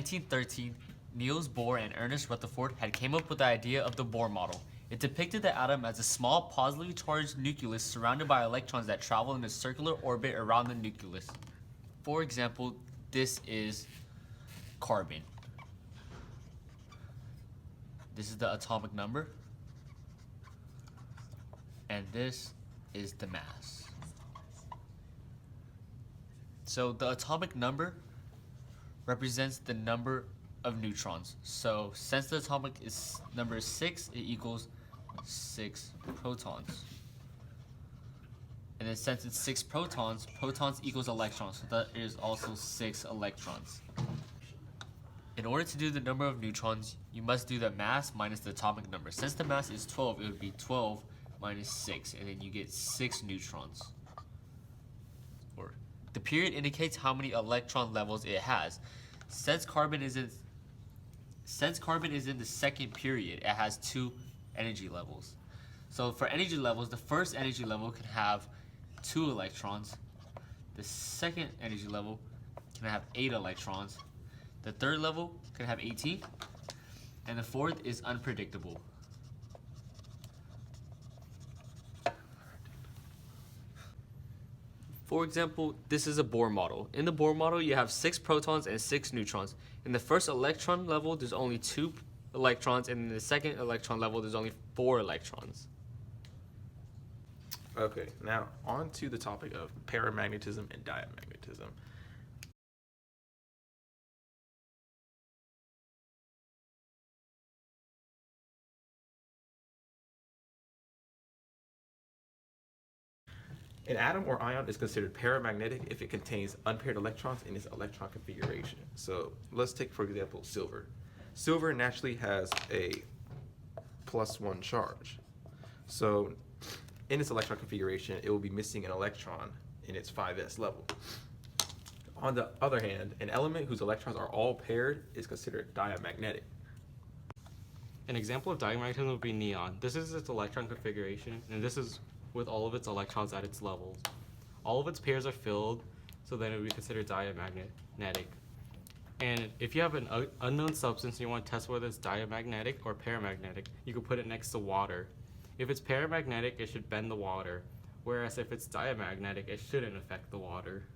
1913, Niels Bohr and Ernest Rutherford had came up with the idea of the Bohr model. It depicted the atom as a small positively charged nucleus surrounded by electrons that travel in a circular orbit around the nucleus. For example, this is carbon. This is the atomic number, and this is the mass. So the atomic number represents the number of neutrons. So since the atomic number is 6, it equals 6 protons. And then since it's 6 protons, protons equals electrons, so that is also 6 electrons. In order to do the number of neutrons, you must do the mass minus the atomic number. Since the mass is 12, it would be 12 minus 6, and then you get 6 neutrons. The period indicates how many electron levels it has. Since carbon is in the second period, it has 2 energy levels. So for energy levels, the first energy level can have 2 electrons. The second energy level can have 8 electrons. The third level can have 18. And the fourth is unpredictable. For example, this is a Bohr model. In the Bohr model, you have 6 protons and 6 neutrons. In the first electron level, there's only 2 electrons, and in the second electron level, there's only 4 electrons. Okay, now on to the topic of paramagnetism and diamagnetism. An atom or ion is considered paramagnetic if it contains unpaired electrons in its electron configuration. So let's take, for example, silver. Silver naturally has a +1 charge. So in its electron configuration, it will be missing an electron in its 5s level. On the other hand, an element whose electrons are all paired is considered diamagnetic. An example of diamagnetism would be neon. This is its electron configuration, and this is with all of its electrons at its levels. All of its pairs are filled, so then it would be considered diamagnetic. And if you have an unknown substance and you want to test whether it's diamagnetic or paramagnetic, you could put it next to water. If it's paramagnetic, it should bend the water, whereas if it's diamagnetic, it shouldn't affect the water.